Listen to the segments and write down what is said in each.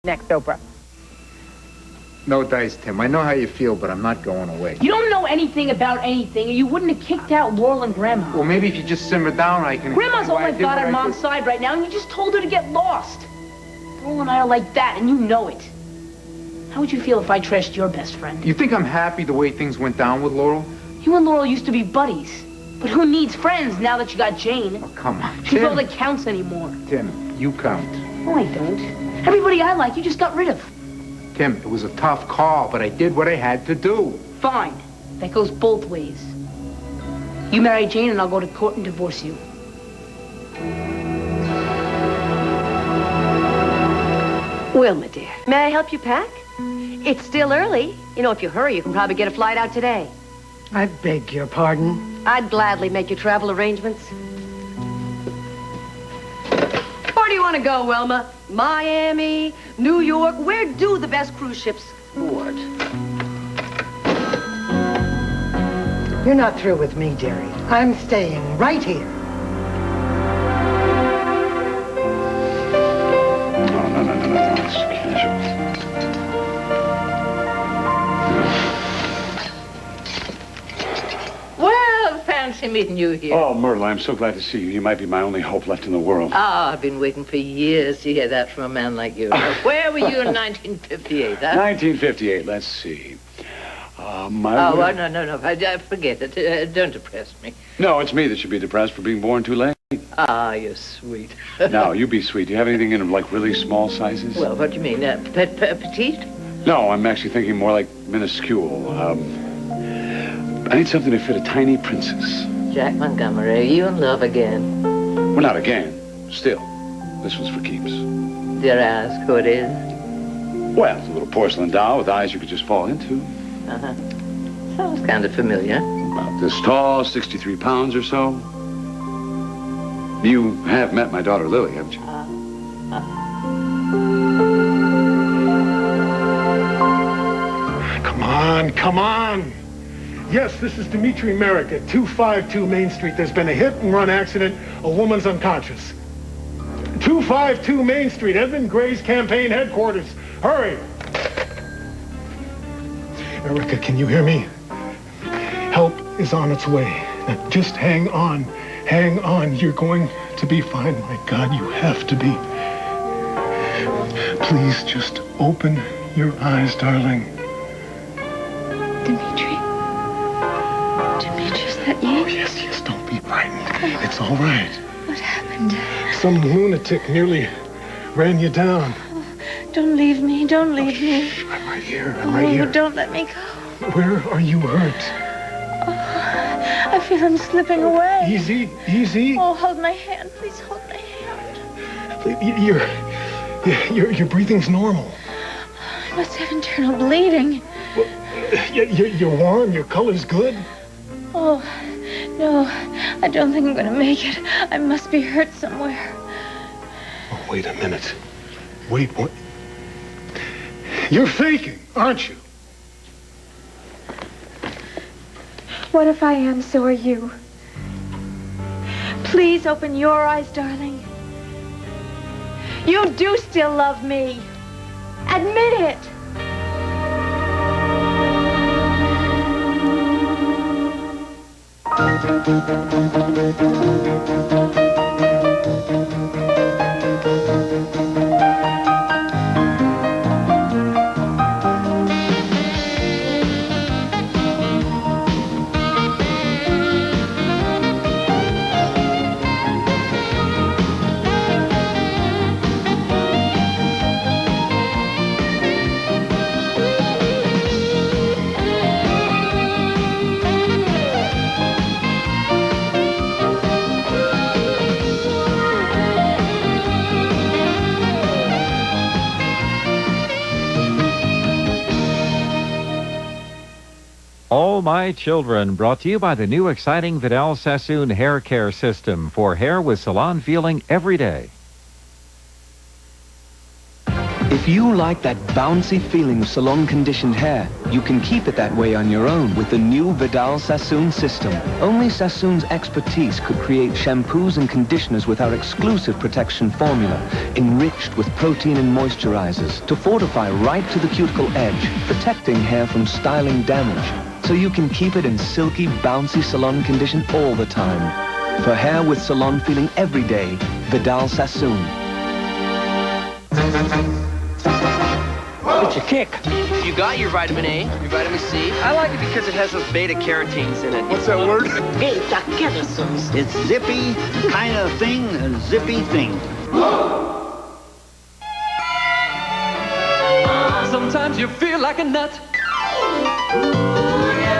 next, Oprah. No dice, Tim. I know how you feel, but I'm not going away. You don't know anything about anything, or you wouldn't have kicked out Laurel and Grandma. Well, maybe if you just simmer down, I can... Grandma's almost got on Mom's side right now, and you just told her to get lost. Laurel and I are like that, and you know it. How would you feel if I trashed your best friend? You think I'm happy the way things went down with Laurel? You and Laurel used to be buddies. But who needs friends now that you got Jane? Oh, come on, She's Tim. all that counts anymore. Tim, you count. No, I don't. Everybody I like, you just got rid of. Tim, it was a tough call, but I did what I had to do. Fine. That goes both ways. You marry Jane and I'll go to court and divorce you. Wilma, dear, may I help you pack? It's still early. You know, if you hurry, you can probably get a flight out today. I beg your pardon. I'd gladly make your travel arrangements. Where do you want to go, Wilma? Miami, New York? Where do the best cruise ships board? You're not through with me, dearie. I'm staying right here. No. It's casual. Well, fancy meeting you here. Oh, Myrtle, I'm so glad to see you. You might be my only hope left in the world. Oh, I've been waiting for years to hear that from a man like you. Where were you in 1958, huh? 1958, let's see. Oh, no. Forget it. Don't depress me. No, it's me that should be depressed for being born too late. Ah, you're sweet. No, you be sweet. Do you have anything in, like, really small sizes? Well, what do you mean? Petite? No, I'm actually thinking more like minuscule. I need something to fit a tiny princess. Jack Montgomery, are you in love again? Well, not again. Still. This one's for keeps. Dare I ask who it is? Well, it's a little porcelain doll with eyes you could just fall into. Uh-huh. Sounds kind of familiar. About this tall, 63 pounds or so. You have met my daughter Lily, haven't you? Come on. Yes, this is Dimitri Merrick at 252 Main Street. There's been a hit-and-run accident. A woman's unconscious. 252 Main Street, Edmund Gray's campaign headquarters. Hurry. Erica, can you hear me? Help is on its way. Now, just hang on. Hang on. You're going to be fine. My God, you have to be. Please just open your eyes, darling. Dimitri, is that you? Oh, yes, don't be frightened. It's all right. What happened? Some lunatic nearly ran you down. Oh, don't leave me, don't leave me. Shh, I'm right here, right here. Don't let me go. Where are you hurt? Oh, I feel I'm slipping away. Easy. Oh, hold my hand, please hold my hand. Your breathing's normal. I must have internal bleeding. Well, you're warm, your color's good. Oh, no, I don't think I'm going to make it. I must be hurt somewhere. Oh, wait a minute. Wait, what? You're faking, aren't you? What if I am, so are you? Please open your eyes, darling. You do still love me. Admit it. Oh My Children, brought to you by the new exciting Vidal Sassoon hair care system for hair with salon feeling every day. If you like that bouncy feeling of salon-conditioned hair, you can keep it that way on your own with the new Vidal Sassoon system. Only Sassoon's expertise could create shampoos and conditioners with our exclusive protection formula, enriched with protein and moisturizers to fortify right to the cuticle edge, protecting hair from styling damage, so you can keep it in silky, bouncy salon condition all the time. For hair with salon feeling every day, Vidal Sassoon. It's a kick. You got your vitamin A, your vitamin C. I like it because it has those beta-carotenes in it. What's that word? Beta-carotenes. It's zippy kind of thing, a zippy thing. Sometimes you feel like a nut.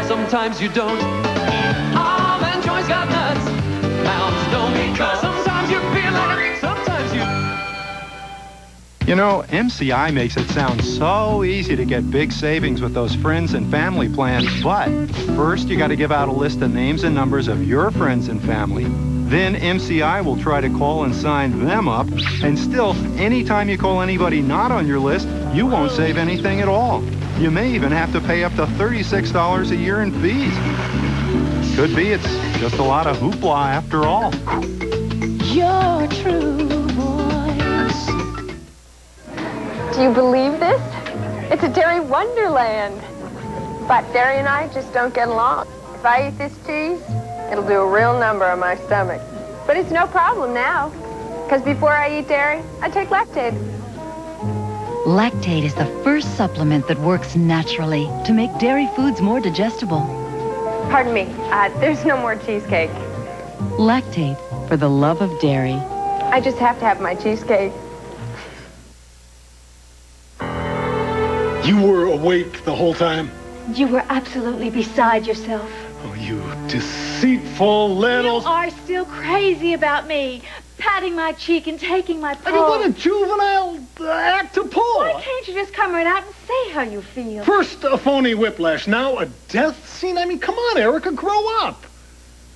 Sometimes you don't. Oh, man, Joy's got nuts. Mounds don't because sometimes you feel like a... Sometimes you... You know, MCI makes it sound so easy to get big savings with those friends and family plans, but first you got to give out a list of names and numbers of your friends and family. Then MCI will try to call and sign them up, and still, anytime you call anybody not on your list, you won't save anything at all. You may even have to pay up to $36 a year in fees. Could be it's just a lot of hoopla after all. Your true voice. Do you believe this? It's a dairy wonderland. But Derry and I just don't get along. If I eat this cheese, it'll do a real number on my stomach. But it's no problem now. Because before I eat dairy, I take Lactaid. Lactaid is the first supplement that works naturally to make dairy foods more digestible. Pardon me, there's no more cheesecake. Lactaid, for the love of dairy. I just have to have my cheesecake. You were awake the whole time? You were absolutely beside yourself. Oh, you deceitful little... You are still crazy about me. Patting my cheek and taking my paw. I mean, what a juvenile act to pull. Why can't you just come right out and say how you feel? First a phony whiplash, now a death scene? I mean, come on, Erica, grow up.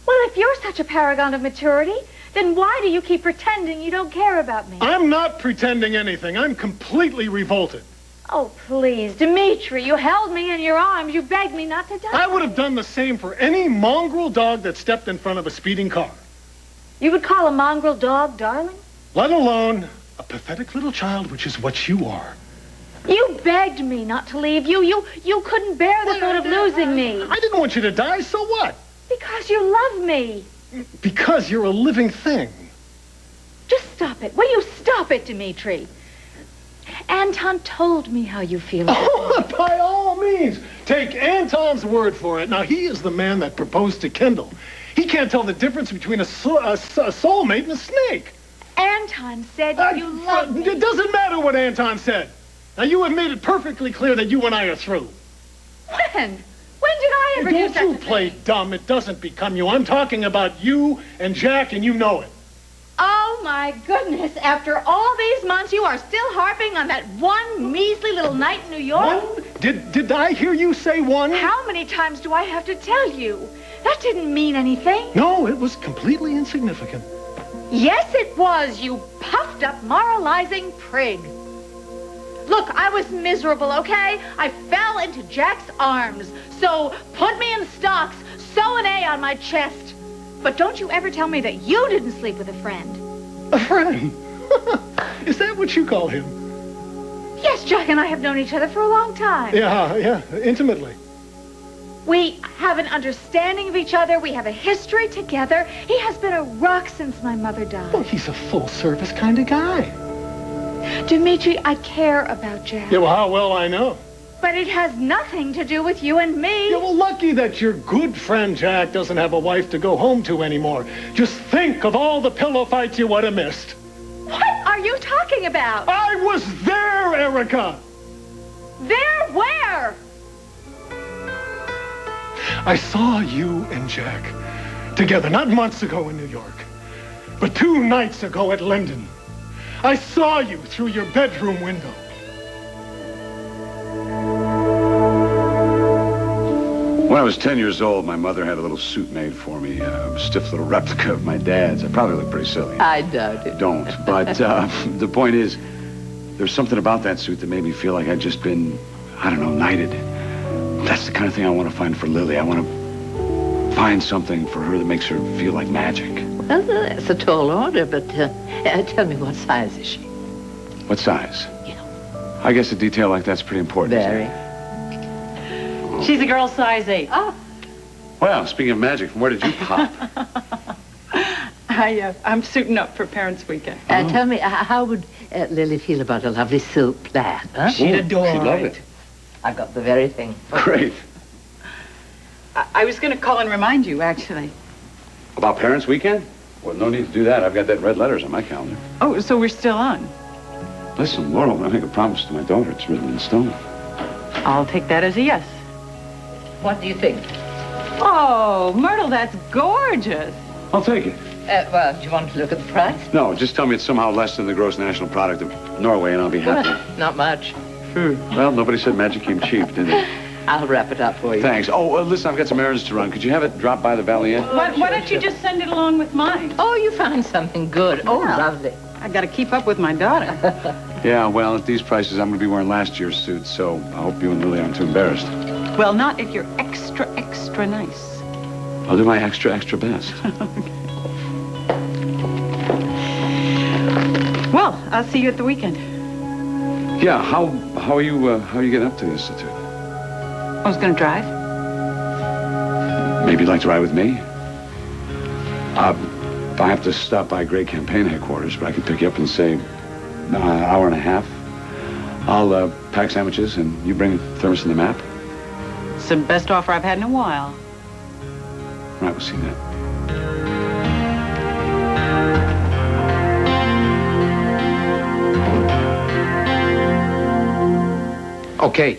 Well, if you're such a paragon of maturity, then why do you keep pretending you don't care about me? I'm not pretending anything. I'm completely revolted. Oh, please, Dimitri, you held me in your arms. You begged me not to die. I would have done the same for any mongrel dog that stepped in front of a speeding car. You would call a mongrel dog darling? Let alone a pathetic little child, which is what you are. You begged me not to leave you. You couldn't bear the thought of losing me. I didn't want you to die, so what? Because you love me. Because you're a living thing. Just stop it. Will you stop it, Dimitri? Anton told me how you feel. Oh, by all means. Take Anton's word for it. Now, he is the man that proposed to Kendall. He can't tell the difference between a soulmate and a snake. Anton said you love me. It doesn't matter what Anton said. Now, you have made it perfectly clear that you and I are through. When? When did I ever do such a thing? Don't you play dumb. It doesn't become you. I'm talking about you and Jack, and you know it. Oh, my goodness. After all these months, you are still harping on that one measly little night in New York? One? Did I hear you say one? How many times do I have to tell you? That didn't mean anything. No, it was completely insignificant. Yes, it was, you puffed up, moralizing prig. Look, I was miserable, okay? I fell into Jack's arms. So put me in stocks, sew an A on my chest. But don't you ever tell me that you didn't sleep with a friend. A friend? Is that what you call him? Yes, Jack and I have known each other for a long time. Yeah, intimately. We have an understanding of each other. We have a history together. He has been a rock since my mother died. Well, he's a full-service kind of guy. Dimitri, I care about Jack. Yeah, well, how well I know. But it has nothing to do with you and me. Yeah, well, lucky that your good friend Jack doesn't have a wife to go home to anymore. Just think of all the pillow fights you would have missed. What are you talking about? I was there, Erica. There where? I saw you and Jack together, not months ago in New York, but 2 nights ago at Linden. I saw you through your bedroom window. When I was 10 years old, my mother had a little suit made for me, a stiff little replica of my dad's. I probably look pretty silly. I doubt it. Don't. But the point is, There's something about that suit that made me feel like I'd just been, I don't know, knighted. That's the kind of thing I want to find for Lily. I want to find something for her that makes her feel like magic. Well, that's a tall order, but tell me, what size is she? What size? I guess a detail like that's pretty important. Very. She's a girl size 8. Oh. Well, speaking of magic, from where did you pop? I'm suiting up for Parents' Weekend. Tell me, how would Lily feel about a lovely silk bath? Huh? She'd adore She'd love it. I've got the very thing. Great. I was going to call and remind you, actually. About Parents' Weekend? Well, no need to do that. I've got that in red letters on my calendar. Oh, so we're still on. Listen, Laurel, when I make a promise to my daughter, it's written in stone. I'll take that as a yes. What do you think? Oh, Myrtle, that's gorgeous. I'll take it. Well, do you want to look at the price? No, just tell me it's somehow less than the gross national product of Norway, and I'll be happy. Not much. Well, nobody said magic came cheap, did they? I'll wrap it up for you. Thanks. Oh, listen, I've got some errands to run. Could you have it drop by the Valley Inn? Why don't you just send it along with mine? Oh, you found something good. Oh, lovely. I got to keep up with my daughter. Yeah, well, at these prices, I'm going to be wearing last year's suit, so I hope you and Lily aren't too embarrassed. Well, not if you're extra, extra nice. I'll do my extra, extra best. Well, I'll see you at the weekend. Yeah, how are you getting up to the Institute? I was going to drive. Maybe you'd like to ride with me? I have to stop by Gray Campaign headquarters, but I can pick you up in, say, an hour and a half. I'll pack sandwiches, and you bring a thermos and the map. It's the best offer I've had in a while. All right, we'll see that. Okay,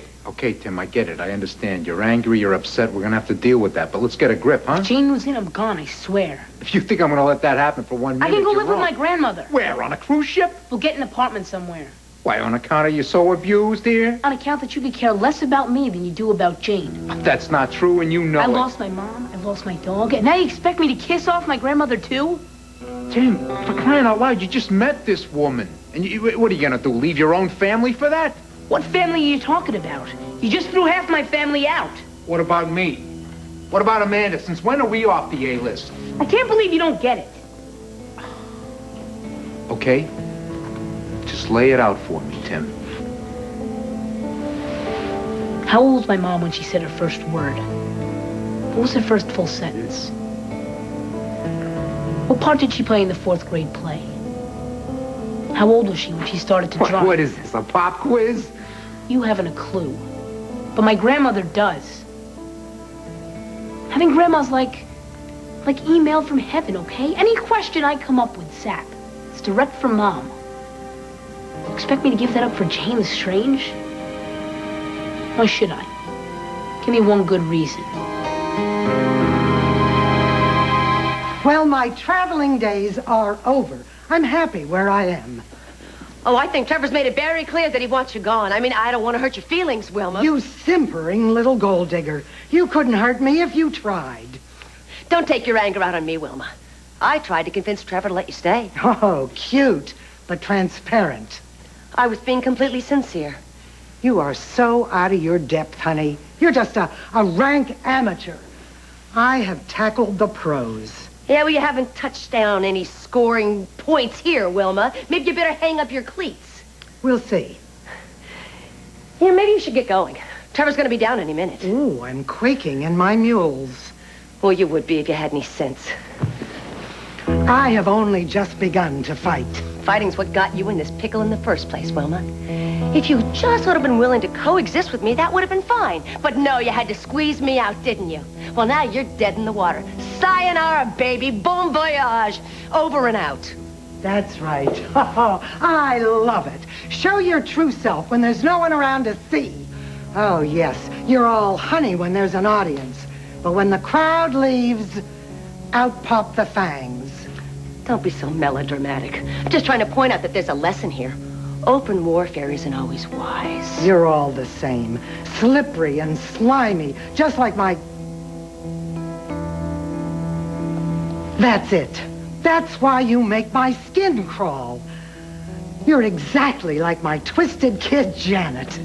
Tim, I get it. I understand. You're angry, you're upset. We're gonna have to deal with that. But let's get a grip, huh? If Jane was in, I'm gone, I swear. If you think I'm gonna let that happen for 1 minute, I can go you're live with wrong. my grandmother. Where, on a cruise ship? We'll get an apartment somewhere. Why, on account of you so abused here? On account that you could care less about me than you do about Jane. That's not true, and you know I it. lost my mom, I lost my dog, and now you expect me to kiss off my grandmother too? Tim, for crying out loud, you just met this woman. And what are you gonna do, leave your own family for that? What family are you talking about? You just threw half my family out. What about me? What about Amanda? Since when are we off the A-list? I can't believe you don't get it. Okay? Just lay it out for me, Tim. How old was my mom when she said her first word? What was her first full sentence? What part did she play in the 4th grade play? How old was she when she started to drive? What is this, a pop quiz? You haven't a clue. But my grandmother does. Having grandma's like email from heaven, okay? Any question I come up with, Sap, it's direct from Mom. You expect me to give that up for James Strange? Why should I? Give me one good reason. Well, my traveling days are over. I'm happy where I am. Oh, I think Trevor's made it very clear that he wants you gone. I mean, I don't want to hurt your feelings, Wilma. You simpering little gold digger. You couldn't hurt me if you tried. Don't take your anger out on me, Wilma. I tried to convince Trevor to let you stay. Oh, cute, but transparent. I was being completely sincere. You are so out of your depth, honey. You're just a rank amateur. I have tackled the pros. Yeah, well, you haven't touched down any scoring points here, Wilma. Maybe you better hang up your cleats. We'll see. Yeah, maybe you should get going. Trevor's going to be down any minute. Ooh, I'm quaking in my mules. Well, you would be if you had any sense. I have only just begun to fight. Fighting's what got you in this pickle in the first place, Wilma. If you just would have been willing to coexist with me, that would have been fine. But no, you had to squeeze me out, didn't you? Well, now you're dead in the water. Sayonara, baby. Bon voyage. Over and out. That's right. Oh, I love it. Show your true self when there's no one around to see. Oh, yes, you're all honey when there's an audience. But when the crowd leaves, out pop the fangs. Don't be so melodramatic. I'm just trying to point out that there's a lesson here. Open warfare isn't always wise. You're all the same. Slippery and slimy, just like my... That's it. That's why you make my skin crawl. You're exactly like my twisted kid, Janet.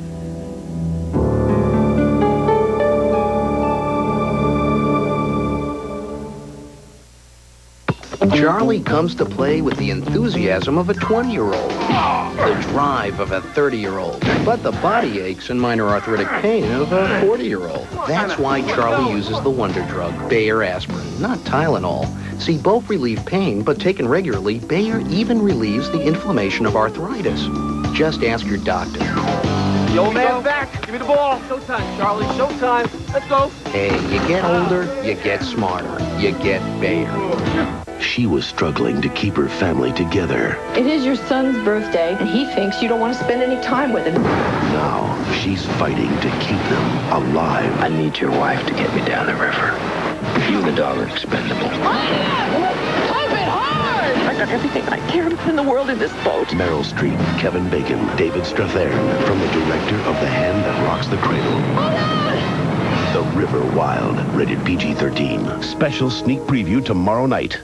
Charlie comes to play with the enthusiasm of a 20-year-old, the drive of a 30-year-old, but the body aches and minor arthritic pain of a 40-year-old. That's why Charlie uses the wonder drug, Bayer aspirin, not Tylenol. See, both relieve pain, but taken regularly, Bayer even relieves the inflammation of arthritis. Just ask your doctor. The old man's back. Give me the ball. Showtime, Charlie. Showtime. Let's go. Hey, you get older, you get smarter. You get Bayer. She was struggling to keep her family together. It is your son's birthday, and he thinks you don't want to spend any time with him. Now, she's fighting to keep them alive. I need your wife to get me down the river. You and the dog are expendable. I've been hard! I got everything I cared about in the world in this boat. Meryl Streep, Kevin Bacon, David Strathairn, from the director of The Hand That Rocks the Cradle. The River Wild, rated PG-13. Special sneak preview tomorrow night.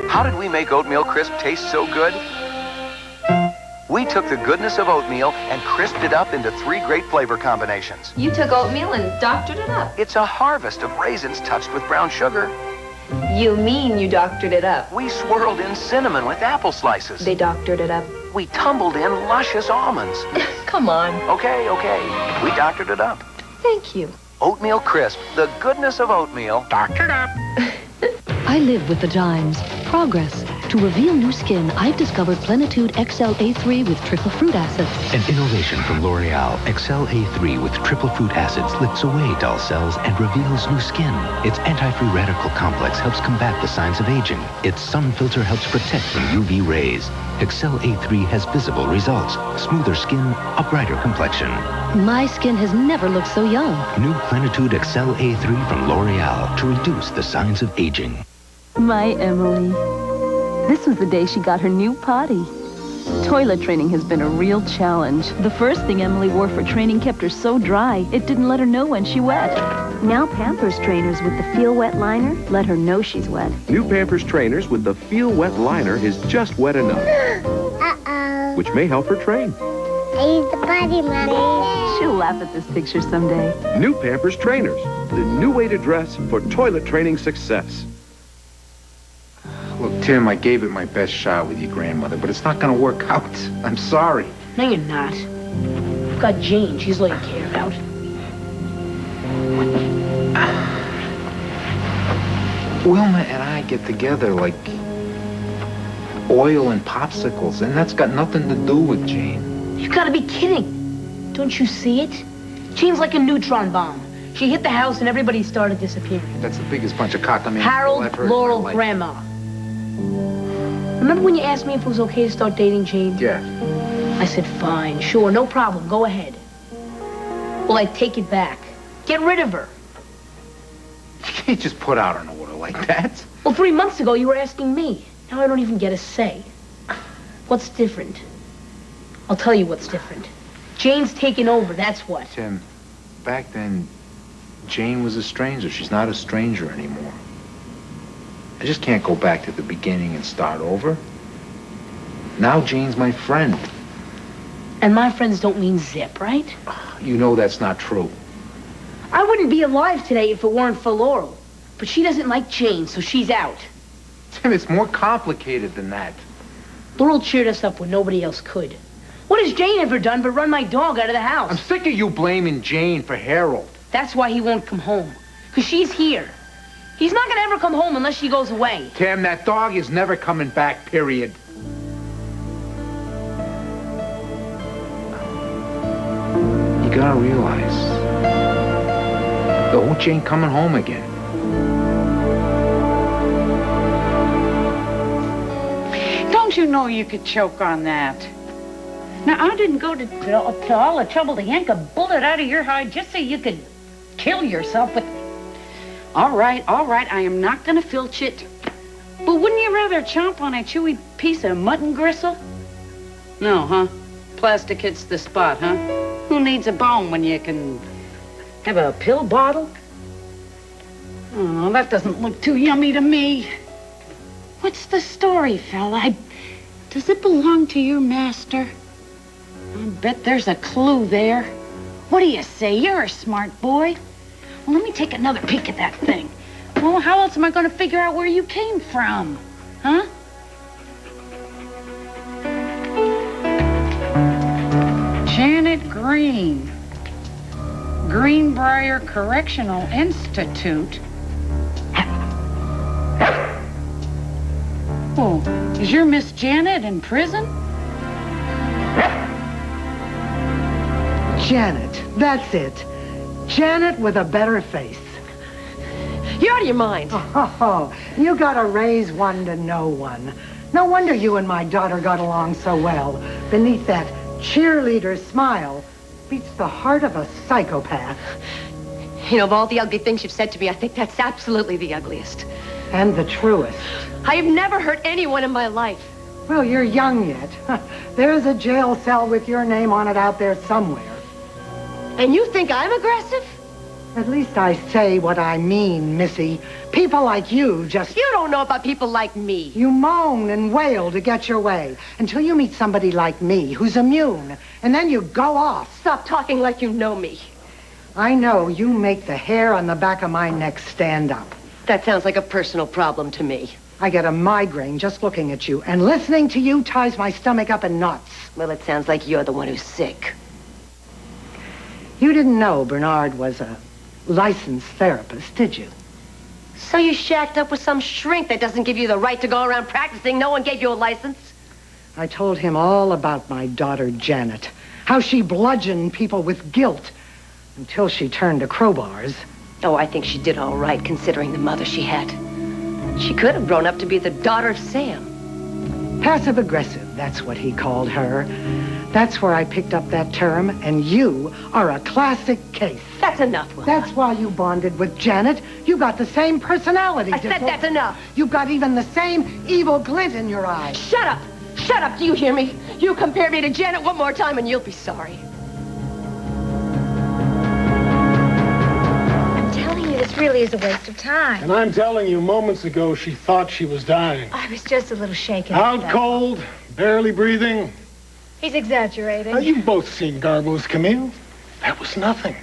How did we make oatmeal crisp taste so good? We took the goodness of oatmeal and crisped it up into 3 great flavor combinations. You took oatmeal and doctored it up. It's a harvest of raisins touched with brown sugar. You mean you doctored it up? We swirled in cinnamon with apple slices. They doctored it up. We tumbled in luscious almonds. Come on. Okay. We doctored it up. Thank you. Oatmeal crisp, the goodness of oatmeal. Doctored up. I live with the Dimes. Progress. To reveal new skin, I've discovered Plenitude XL A3 with triple fruit acids. An innovation from L'Oreal, XL A3 with triple fruit acids lifts away dull cells and reveals new skin. Its anti-free radical complex helps combat the signs of aging. Its sun filter helps protect from UV rays. XL A3 has visible results. Smoother skin, a brighter complexion. My skin has never looked so young. New Plenitude XL A3 from L'Oreal to reduce the signs of aging. My Emily. This was the day she got her new potty. Toilet training has been a real challenge. The first thing Emily wore for training kept her so dry, it didn't let her know when she wet. Now Pampers trainers with the Feel Wet liner let her know she's wet. New Pampers trainers with the Feel Wet liner is just wet enough. Uh-oh. Which may help her train. I used the potty, Mommy. She'll laugh at this picture someday. New Pampers trainers, the new way to dress for toilet training success. Look, Tim, I gave it my best shot with your grandmother, but it's not going to work out. I'm sorry. No, you're not. I've got Jane. She's all you care about. Wilma and I get together like oil and popsicles, and that's got nothing to do with Jane. You gotta be kidding. Don't you see it? Jane's like a neutron bomb. She hit the house and everybody started disappearing. That's the biggest bunch of cockamamie Harold, I've heard Laurel, in my life. Grandma. Remember when you asked me if it was okay to start dating Jane? Yeah. I said, fine, sure, no problem, go ahead. Well, I take it back. Get rid of her. You can't just put out an order like that. Well, 3 months ago, you were asking me. Now I don't even get a say. What's different? I'll tell you what's different. Jane's taken over, that's what. Tim, back then, Jane was a stranger. She's not a stranger anymore. I just can't go back to the beginning and start over. Now Jane's my friend. And my friends don't mean zip, right? You know that's not true. I wouldn't be alive today if it weren't for Laurel. But she doesn't like Jane, so she's out. Tim, it's more complicated than that. Laurel cheered us up when nobody else could. What has Jane ever done but run my dog out of the house? I'm sick of you blaming Jane for Harold. That's why he won't come home. Because she's here. He's not going to ever come home unless she goes away. Tim, that dog is never coming back, period. You gotta realize, the old Jane coming home again. Don't you know you could choke on that? Now, I didn't go to all the trouble to yank a bullet out of your hide just so you could kill yourself with... All right, I am not going to filch it. But wouldn't you rather chomp on a chewy piece of mutton gristle? No, huh? Plastic hits the spot, huh? Who needs a bone when you can have a pill bottle? Oh, that doesn't look too yummy to me. What's the story, fella? Does it belong to your master? I bet there's a clue there. What do you say? You're a smart boy. Well, let me take another peek at that thing. Well, how else am I going to figure out where you came from? Huh? Janet Green. Greenbrier Correctional Institute. Oh, is your Miss Janet in prison? Janet, that's it. Janet with a better face. You're out of your mind. Oh, you gotta raise one to know one. No wonder you and my daughter got along so well. Beneath that cheerleader smile beats the heart of a psychopath. You know, of all the ugly things you've said to me, I think that's absolutely the ugliest. And the truest. I have never hurt anyone in my life. Well, you're young yet. There's a jail cell with your name on it out there somewhere. And you think I'm aggressive? At least I say what I mean, Missy. People like you just... You don't know about people like me. You moan and wail to get your way until you meet somebody like me who's immune. And then you go off. Stop talking like you know me. I know you make the hair on the back of my neck stand up. That sounds like a personal problem to me. I get a migraine just looking at you. And listening to you ties my stomach up in knots. Well, it sounds like you're the one who's sick. You didn't know Bernard was a licensed therapist, did you? So you shacked up with some shrink that doesn't give you the right to go around practicing. No one gave you a license. I told him all about my daughter, Janet. How she bludgeoned people with guilt until she turned to crowbars. Oh, I think she did all right, considering the mother she had. She could have grown up to be the daughter of Sam. Passive-aggressive, that's what he called her. That's where I picked up that term, and you are a classic case. That's enough, Wilma. That's why you bonded with Janet. You got the same personality. I said that's enough. You've got even the same evil glint in your eye. Shut up! Shut up, do you hear me? You compare me to Janet one more time and you'll be sorry. I'm telling you, this really is a waste of time. And I'm telling you, moments ago, she thought she was dying. I was just a little shaken. Out cold, barely breathing. He's exaggerating. Now, you've both seen Garbo's Camille. That was nothing.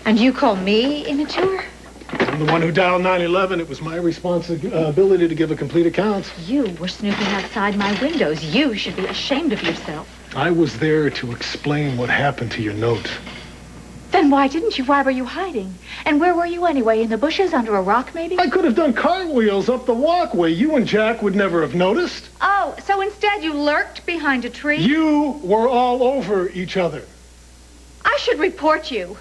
And you call me immature? I'm the one who dialed 911. It was my responsibility to give a complete account. You were snooping outside my windows. You should be ashamed of yourself. I was there to explain what happened to your note. Then why didn't you? Why were you hiding? And where were you anyway? In the bushes, under a rock, maybe? I could have done cartwheels up the walkway. You and Jack would never have noticed. Oh, so instead you lurked behind a tree? You were all over each other. I should report you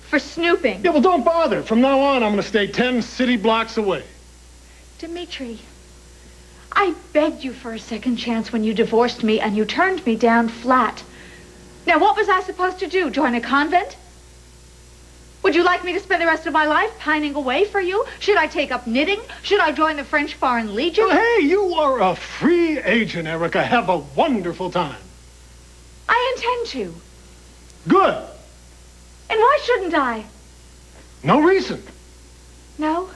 for snooping. Yeah, well, don't bother. From now on, I'm going to stay 10 city blocks away. Dimitri, I begged you for a second chance when you divorced me, and you turned me down flat. Now, what was I supposed to do? Join a convent? Would you like me to spend the rest of my life pining away for you? Should I take up knitting? Should I join the French Foreign Legion? Oh, hey, you are a free agent, Erica. Have a wonderful time. I intend to. Good. And why shouldn't I? No reason. No?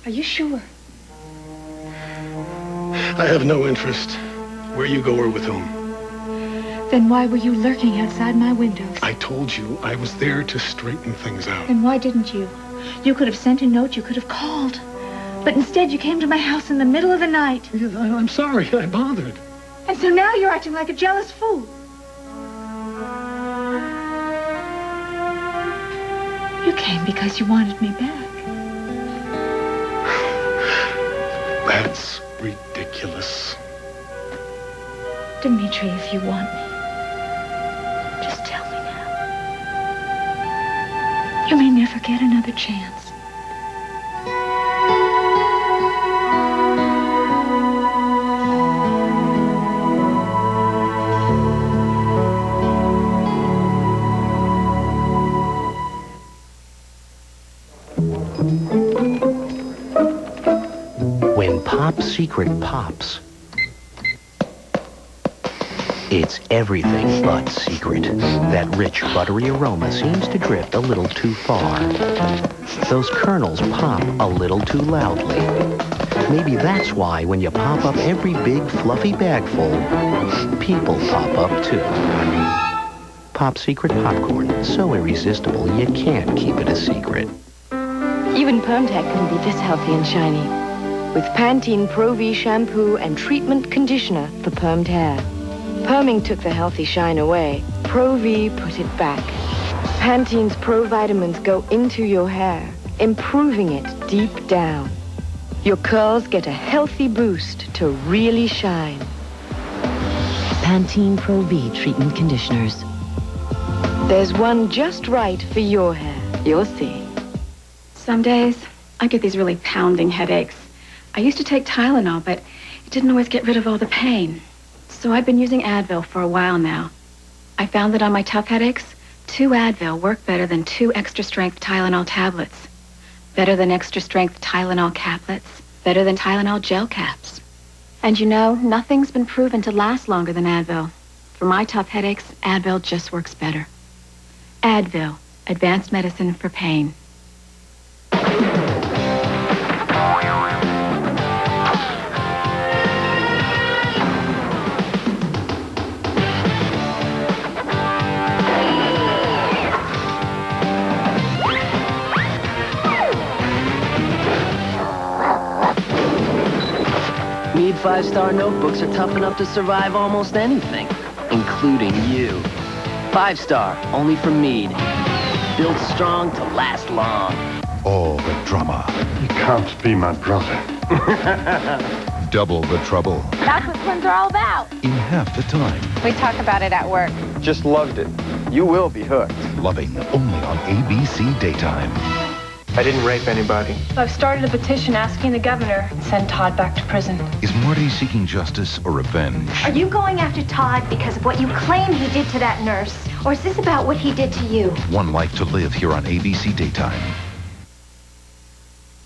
Are you sure? I have no interest where you go or with whom. Then why were you lurking outside my windows? I told you I was there to straighten things out. Then why didn't you? You could have sent a note, you could have called. But instead you came to my house in the middle of the night. Yeah, I'm sorry I bothered. And so now you're acting like a jealous fool. You came because you wanted me back. That's ridiculous. Dimitri, if you want me, just tell me now. You may never get another chance. When Pop's secret pops, It's everything but secret. That rich, buttery aroma seems to drift a little too far. Those kernels pop a little too loudly. Maybe that's why when you pop up every big, fluffy bagful, people pop up too. Pop Secret popcorn, so irresistible you can't keep it a secret. Even PermTech couldn't be this healthy and shiny. With Pantene Pro V shampoo and treatment conditioner for permed hair. Perming took the healthy shine away. Pro V put it back. Pantene's Pro Vitamins go into your hair, improving it deep down. Your curls get a healthy boost to really shine. Pantene Pro V treatment conditioners. There's one just right for your hair. You'll see. Some days, I get these really pounding headaches. I used to take Tylenol, but it didn't always get rid of all the pain. So I've been using Advil for a while now. I found that on my tough headaches, 2 Advil work better than 2 extra-strength Tylenol tablets. Better than extra-strength Tylenol caplets. Better than Tylenol gel caps. And you know, nothing's been proven to last longer than Advil. For my tough headaches, Advil just works better. Advil, advanced medicine for pain. Mead 5-star notebooks are tough enough to survive almost anything, including you. 5-star, only from Mead. Built strong to last long. All the drama. You can't be my brother. Double the trouble. That's what twins are all about. In half the time. We talk about it at work. Just loved it. You will be hooked. Loving only on ABC Daytime. I didn't rape anybody. I've started a petition asking the governor to send Todd back to prison. Is Marty seeking justice or revenge? Are you going after Todd because of what you claim he did to that nurse? Or is this about what he did to you? One Life to Live here on ABC Daytime.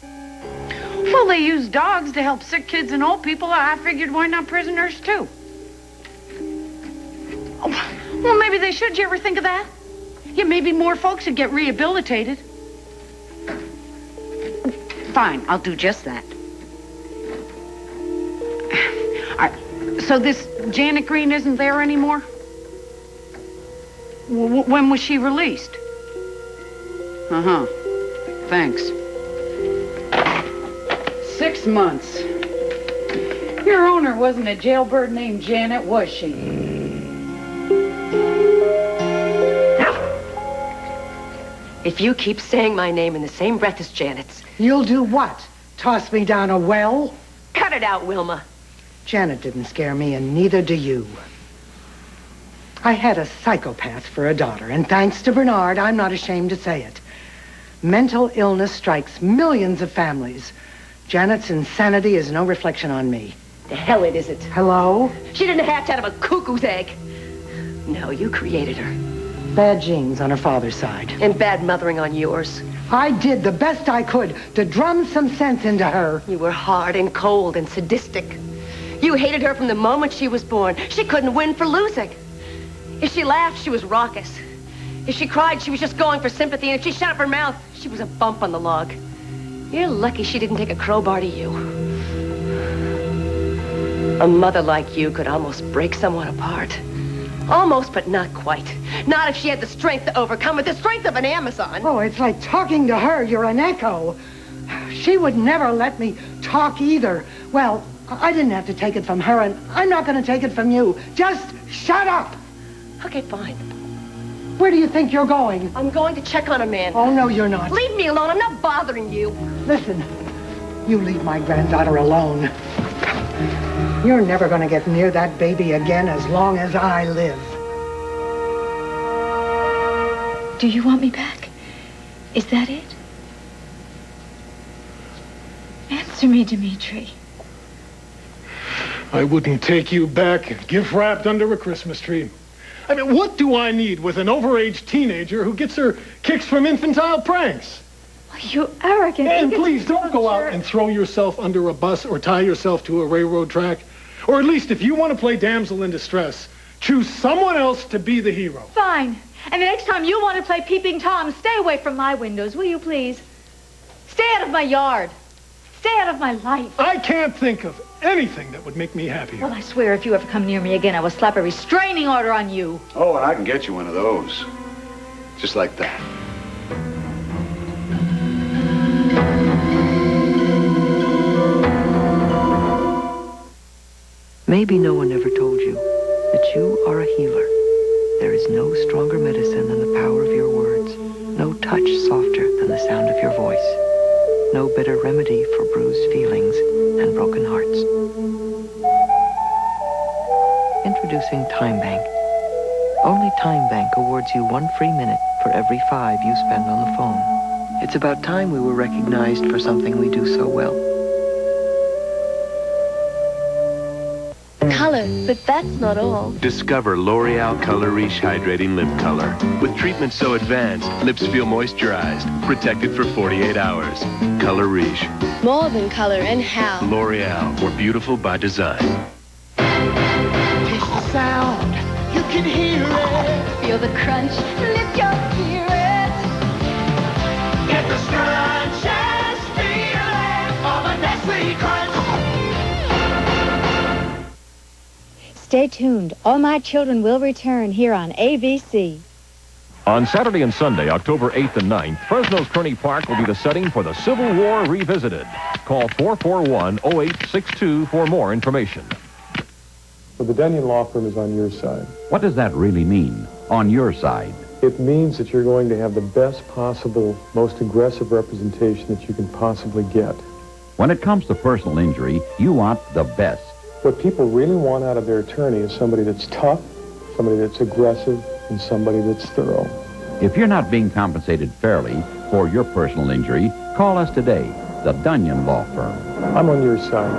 Well, they use dogs to help sick kids and old people. I figured why not prisoners, too? Oh, well, maybe they should. You ever think of that? Yeah, maybe more folks would get rehabilitated. Fine, I'll do just that. All right, so this Janet Green isn't there anymore? When was she released? Uh-huh. Thanks. 6 months. Your owner wasn't a jailbird named Janet, was she? If you keep saying my name in the same breath as Janet's... You'll do what? Toss me down a well? Cut it out, Wilma. Janet didn't scare me, and neither do you. I had a psychopath for a daughter, and thanks to Bernard, I'm not ashamed to say it. Mental illness strikes millions of families. Janet's insanity is no reflection on me. The hell it isn't. Hello? She didn't hatch out of a cuckoo's egg. No, you created her. Bad genes on her father's side. And bad mothering on yours. I did the best I could to drum some sense into her. You were hard and cold and sadistic. You hated her from the moment she was born. She couldn't win for losing. If she laughed, she was raucous. If she cried, she was just going for sympathy. And if she shut up her mouth, she was a bump on the log. You're lucky she didn't take a crowbar to you. A mother like you could almost break someone apart. Almost, but not quite. Not if she had the strength to overcome it, the strength of an Amazon. Oh, it's like talking to her. You're an echo. She would never let me talk either. Well, I didn't have to take it from her, and I'm not going to take it from you. Just shut up. Okay, fine. Where do you think you're going? I'm going to check on a man. Oh, no, you're not. Leave me alone. I'm not bothering you. Listen, you leave my granddaughter alone. You're never going to get near that baby again as long as I live. Do you want me back? Is that it? Answer me, Dimitri. I wouldn't take you back, gift wrapped under a Christmas tree. I mean, what do I need with an overage teenager who gets her kicks from infantile pranks? You arrogant... And please, don't go out and throw yourself under a bus or tie yourself to a railroad track. Or at least, if you want to play damsel in distress, Choose someone else to be the hero. Fine. And the next time you want to play Peeping Tom, stay away from my windows, will you please? Stay out of my yard. Stay out of my life. I can't think of anything that would make me happier. Well, I swear if you ever come near me again, I will slap a restraining order on you. Oh, and I can get you one of those. Just like that. Maybe no one ever told you that you are a healer. There is no stronger medicine than the power of your words. No touch softer than the sound of your voice. No better remedy for bruised feelings and broken hearts. Introducing Time Bank. Only Time Bank awards you 1 free minute for every 5 you spend on the phone. It's about time we were recognized for something we do so well. Color, but that's not all. Discover L'Oreal Color Riche Hydrating Lip Color. With treatment so advanced, lips feel moisturized, protected for 48 hours. Color Riche. More than color and how. L'Oreal, more beautiful by design. Taste the sound, you can hear it. Feel the crunch, lift your spirit. Get the scrunchiest feeling of a Nestle Crunch. Stay tuned. All My Children will return here on ABC. On Saturday and Sunday, October 8th and 9th, Fresno's Kearney Park will be the setting for the Civil War Revisited. Call 441-0862 for more information. Well, the Dunyan Law Firm is on your side. What does that really mean, on your side? It means that you're going to have the best possible, most aggressive representation that you can possibly get. When it comes to personal injury, you want the best. What people really want out of their attorney is somebody that's tough, somebody that's aggressive, and somebody that's thorough. If you're not being compensated fairly for your personal injury, call us today, the Dunyan Law Firm. I'm on your side.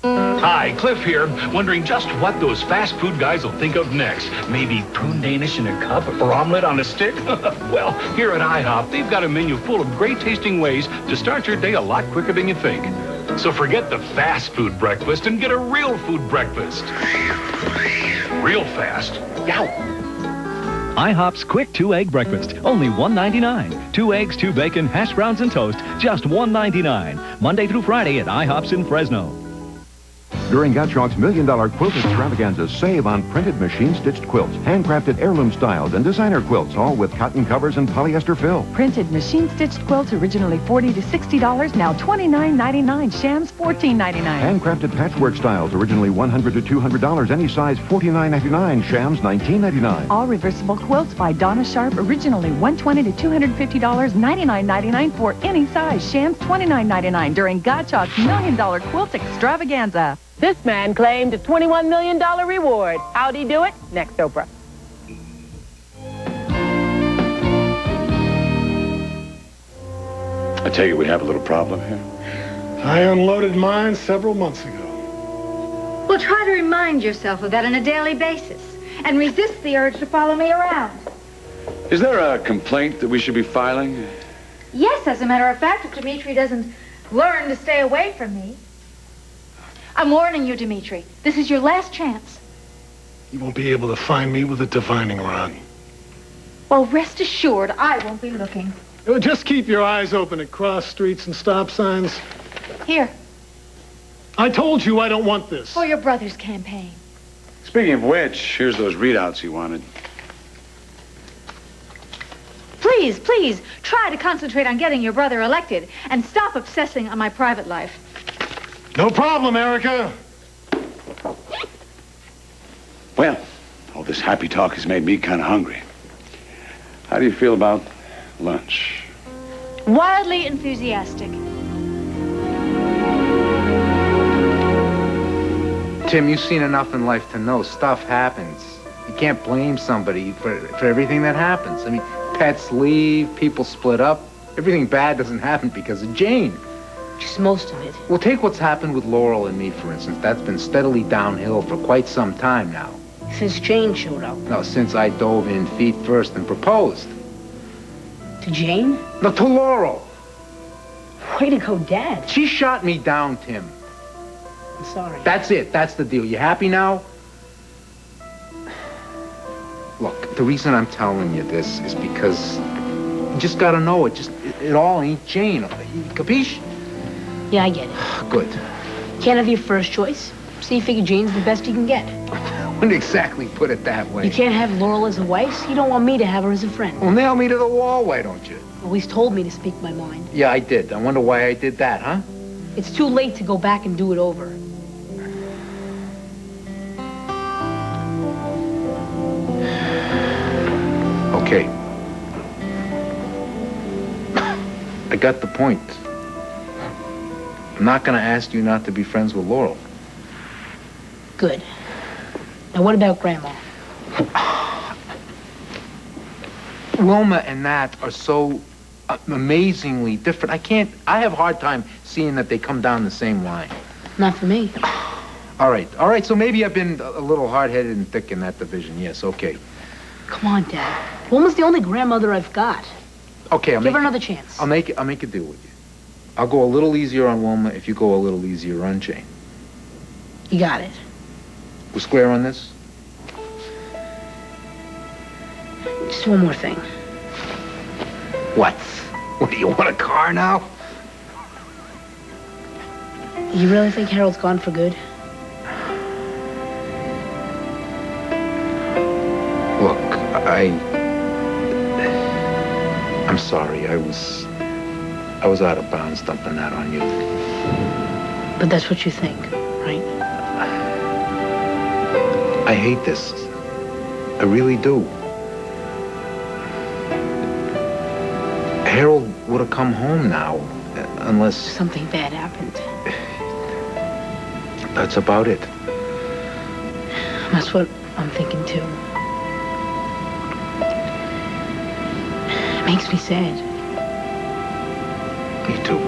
Hi, Cliff here, wondering just what those fast food guys will think of next. Maybe prune Danish in a cup or omelet on a stick? Well, here at IHOP, they've got a menu full of great-tasting ways to start your day a lot quicker than you think. So forget the fast food breakfast and get a real food breakfast. Real fast. Yow. IHOP's quick 2-egg breakfast, only $1.99. 2 eggs, 2 bacon, hash browns, and toast, just $1.99. Monday through Friday at IHOP's in Fresno. During Gottschalk's $1 million quilt extravaganza, save on printed machine-stitched quilts, handcrafted heirloom styles, and designer quilts, all with cotton covers and polyester fill. Printed machine-stitched quilts originally $40 to $60, now $29.99. Shams $14.99. Handcrafted patchwork styles originally $100 to $200, any size $49.99. Shams $19.99. All reversible quilts by Donna Sharp, originally $120 to $250, $99.99 for any size. Shams $29.99 during Gottschalk's $1 million quilt extravaganza. This man claimed a $21 million reward. How'd he do it? Next, Oprah. I tell you, we have a little problem here. I unloaded mine several months ago. Well, try to remind yourself of that on a daily basis and resist the urge to follow me around. Is there a complaint that we should be filing? Yes, as a matter of fact, if Dimitri doesn't learn to stay away from me. I'm warning you, Dimitri. This is your last chance. You won't be able to find me with a divining rod. Well, rest assured, I won't be looking. Just keep your eyes open at cross streets and stop signs. Here, I told you I don't want this. for your brother's campaign. Speaking of which, here's those readouts he wanted. Please, please, try to concentrate on getting your brother elected and stop obsessing on my private life. No problem, Erica. Well, all this happy talk has made me kind of hungry. How do you feel about lunch? Wildly enthusiastic. Tim, you've seen enough in life to know stuff happens. You can't blame somebody for everything that happens. I mean, pets leave, people split up. Everything bad doesn't happen because of Jane. Just most of it. Well, take what's happened with Laurel and me, for instance. That's been steadily downhill for quite some time now. Since Jane showed up. No, since I dove in feet first and proposed. To Jane? No, to Laurel. Way to go, Dad. She shot me down, Tim. I'm sorry. That's it. That's the deal. You happy now? Look, the reason I'm telling you this is because you just gotta know it all ain't Jane. Capiche? Yeah, I get it. Good. Can't have your first choice. So you figure Jane's the best you can get. Wouldn't exactly put it that way. You can't have Laurel as a wife, so you don't want me to have her as a friend. Well, nail me to the wall, why don't you? Always told me to speak my mind. Yeah, I did. I wonder why I did that, huh? It's too late to go back and do it over. Okay. I got the point. I'm not gonna ask you not to be friends with Laurel. Good. Now what about Grandma? Wilma and Nat are so amazingly different. I have a hard time seeing that they come down the same line. Not for me. All right, so maybe I've been a little hard-headed and thick in that division. Yes, okay. Come on, Dad. Wilma's the only grandmother I've got. Okay, Give her another chance. I'll make a deal with you. I'll go a little easier on Wilma if you go a little easier on Jane. You got it. We're square on this? Just one more thing. What? What, do you want a car now? You really think Harold's gone for good? Look, I'm sorry. I was out of bounds dumping that on you. But that's what you think, right? I hate this. I really do. Harold would have come home now, unless... Something bad happened. That's about it. That's what I'm thinking, too. It makes me sad. Me too.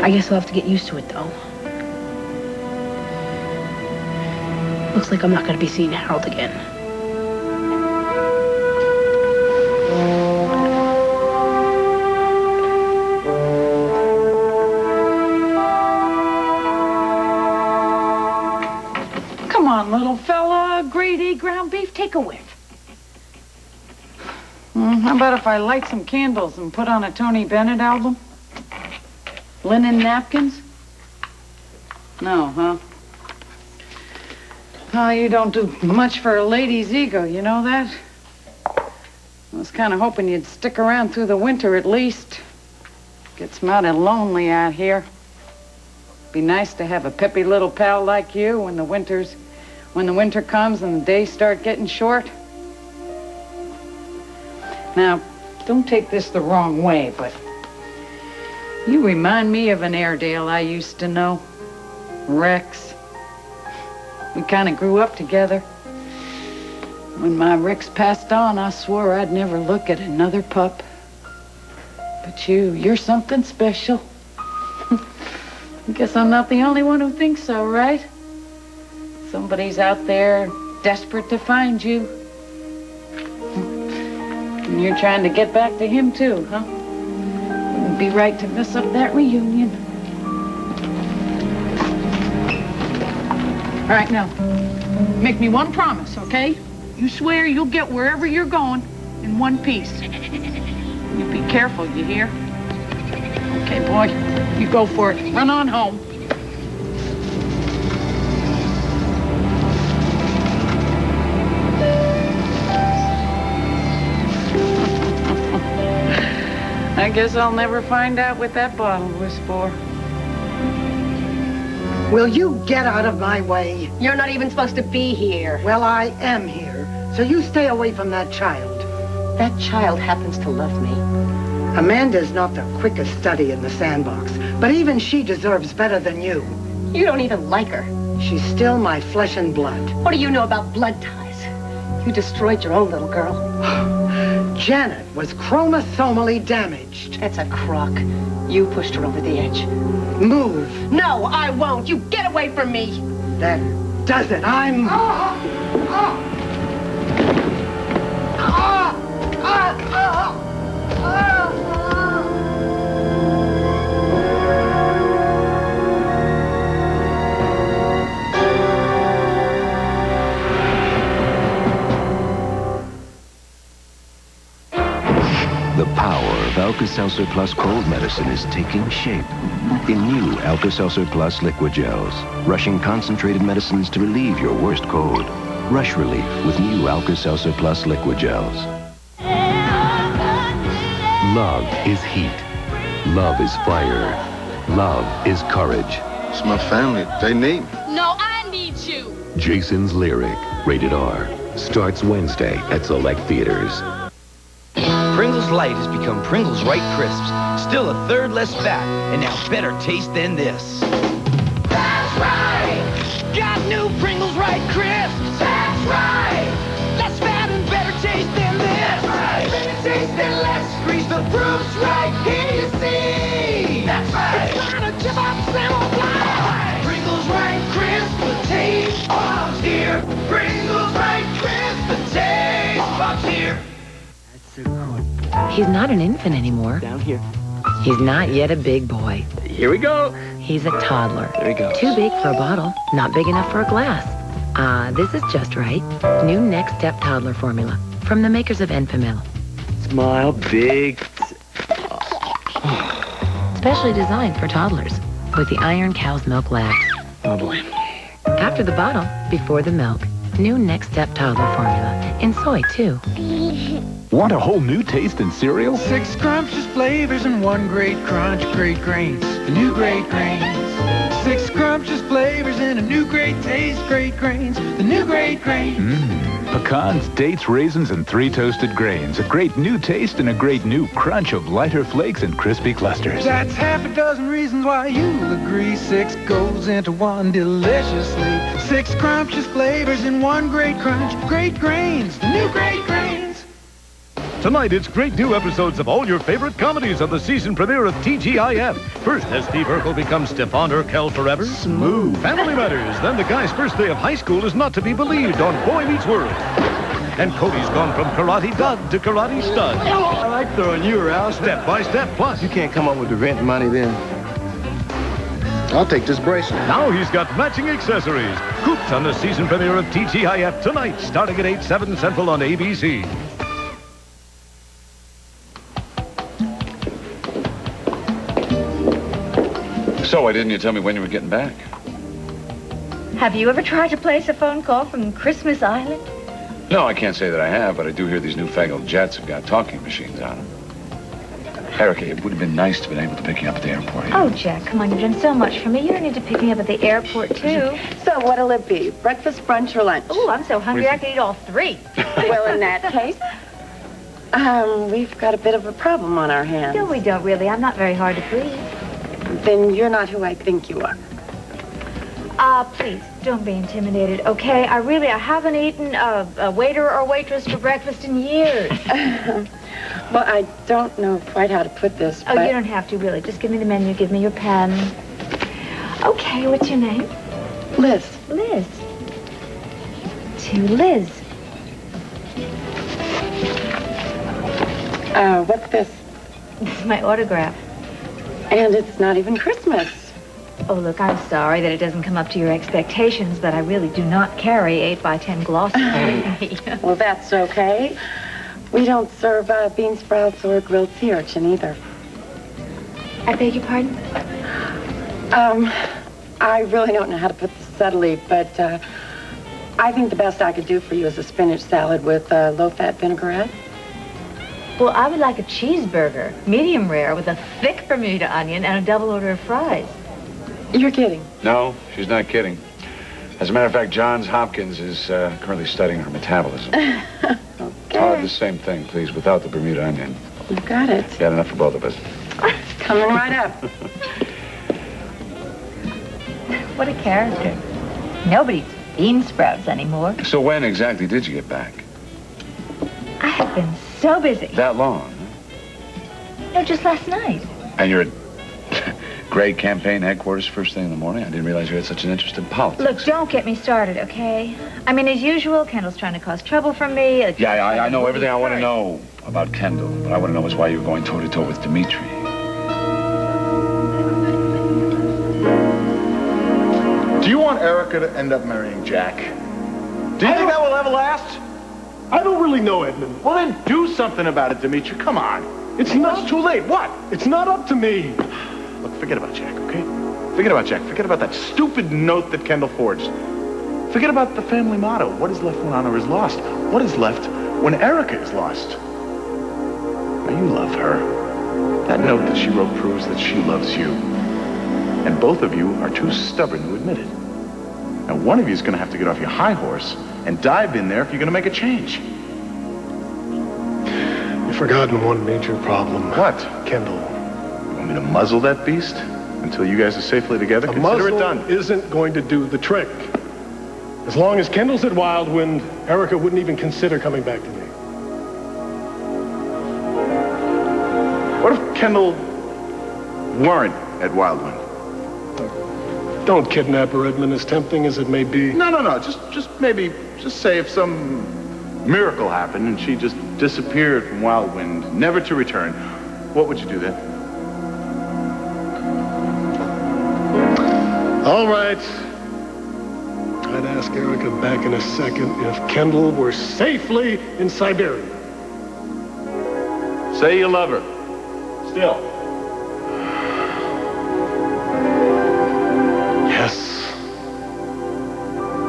I guess I'll have to get used to it, though. Looks like I'm not going to be seeing Harold again. Come on, little fella. Greedy ground beef. Take a whiff. How about if I light some candles and put on a Tony Bennett album? Linen napkins? No, huh? Oh, you don't do much for a lady's ego, you know that? I was kind of hoping you'd stick around through the winter at least. Gets mighty lonely out here. Be nice to have a peppy little pal like you when the winter comes and the days start getting short. Now, don't take this the wrong way, but you remind me of an Airedale I used to know, Rex. We kind of grew up together. When my Rex passed on, I swore I'd never look at another pup. But you're something special. I guess I'm not the only one who thinks so, right? Somebody's out there desperate to find you. And you're trying to get back to him, too, huh? Wouldn't be right to mess up that reunion. All right, now, make me one promise, okay? You swear you'll get wherever you're going in one piece. You be careful, you hear? Okay, boy, you go for it. Run on home. I guess I'll never find out what that bottle was for. Will you get out of my way? You're not even supposed to be here. Well, I am here, so you stay away from that child. That child happens to love me. Amanda's not the quickest study in the sandbox, but even she deserves better than you. You don't even like her. She's still my flesh and blood. What do you know about blood ties? You destroyed your own little girl. Janet was chromosomally damaged. That's a crock. You pushed her over the edge. Move. No, I won't. You get away from me. That does it. I'm... Alka-Seltzer Plus cold medicine is taking shape in new Alka-Seltzer Plus liquid gels, rushing concentrated medicines to relieve your worst cold. Rush relief with new Alka-Seltzer Plus liquid gels. Love is heat. Love is fire. Love is courage. It's my family. They need me. No, I need you. Jason's Lyric, rated R, starts Wednesday at select theaters. Pringles Light has become Pringles Right Crisps. Still a third less fat, and now better taste than this. That's right. Got new Pringles Right Crisps. That's right. Less fat and better taste than this. That's right. Better taste than less grease. The proof's right here you see. That's right. It's gonna chip up Sam fly. Pringles Right Crisp. The taste of here. Pringles Right Crisp. The taste of here. He's not an infant anymore. Down here. He's not yet a big boy. Here we go. He's a toddler. There he goes. Too big for a bottle, not big enough for a glass. This is just right. New Next Step Toddler Formula from the makers of Enfamil. Smile big. Specially designed for toddlers with the Iron Cow's Milk Labs. Oh boy. After the bottle, before the milk. New Next Step Toddler Formula. In soy, too. Want a whole new taste in cereal? 6 scrumptious flavors and 1 great crunch, great grains, the new great grains. 6 scrumptious flavors and a new great taste, great grains, the new great grains. Pecans, dates, raisins, and 3 toasted grains. A great new taste and a great new crunch of lighter flakes and crispy clusters. That's half a dozen reasons why you'll agree 6 goes into 1 deliciously. 6 scrumptious flavors and 1 great crunch, great grains, the new great grains. Tonight, it's great new episodes of all your favorite comedies of the season premiere of TGIF. First, as Steve Urkel becomes Stefan Urkel forever. Smooth. Family Matters. Then the guy's first day of high school is not to be believed on Boy Meets World. And Cody's gone from karate dud to karate stud. I like throwing you around. Step by step. Plus, You can't come up with the rent money then. I'll take this bracelet. now he's got matching accessories. Cooped on the season premiere of TGIF tonight, starting at 8/7 Central on ABC. So why didn't you tell me when you were getting back? Have you ever tried to place a phone call from Christmas Island? No, I can't say that I have, but I do hear these newfangled jets have got talking machines on them. Erica, it would have been nice to have been able to pick you up at the airport. Oh, Jack, come on, you've done so much for me. You don't need to pick me up at the airport, too. So what'll it be? Breakfast, brunch, or lunch? Oh, I'm so hungry I could eat all 3. Well, in that case, we've got a bit of a problem on our hands. No, we don't really. I'm not very hard to please. Then you're not who I think you are. Please, don't be intimidated, okay? I haven't eaten a waiter or waitress for breakfast in years. Well, I don't know quite how to put this, Oh, but... you don't have to, really. Just give me the menu, give me your pen. Okay, what's your name? Liz. Liz. To Liz. What's this? This is my autograph. And it's not even Christmas. Oh, look, I'm sorry that it doesn't come up to your expectations, but I really do not carry 8x10 glossy. Well, that's okay. We don't serve bean sprouts or grilled sea urchin either. I beg your pardon? I really don't know how to put this subtly, but I think the best I could do for you is a spinach salad with low-fat vinaigrette. Well, I would like a cheeseburger, medium rare, with a thick Bermuda onion and a double order of fries. You're kidding. No, she's not kidding. As a matter of fact, Johns Hopkins is currently studying her metabolism. Okay. The same thing, please, without the Bermuda onion. You got it. Got enough for both of us. Coming right up. What a character. Nobody eats bean sprouts anymore. So when exactly did you get back? I have been so busy. That long? No, just last night. And you're at Gray campaign headquarters first thing in the morning? I didn't realize you had such an interest in politics. Look, don't get me started, okay? I mean, as usual, Kendall's trying to cause trouble for me. Yeah, I know everything I want to know about Kendall. What I want to know is why you were going toe-to-toe with Dimitri. Do you want Erica to end up marrying Jack? Do you think that will ever last? I don't really know, Edmund. Well, then do something about it, Dimitri. Come on. It's too late. What? It's not up to me. Look, forget about Jack, okay? Forget about Jack. Forget about that stupid note that Kendall forged. Forget about the family motto. What is left when honor is lost? What is left when Erica is lost? Now, you love her. That note that she wrote proves that she loves you. And both of you are too stubborn to admit it. Now, one of you is going to have to get off your high horse and dive in there if you're going to make a change. You've forgotten one major problem. What? Kendall. You want me to muzzle that beast until you guys are safely together? Consider it done. Isn't going to do the trick. As long as Kendall's at Wildwind, Erica wouldn't even consider coming back to me. What if Kendall weren't at Wildwind? Don't kidnap her, Edmund, as tempting as it may be. No. Just maybe, just say if some miracle happened and she just disappeared from Wildwind, never to return, what would you do then? All right. I'd ask Erica back in a second if Kendall were safely in Siberia. Say you love her. Still. Yes.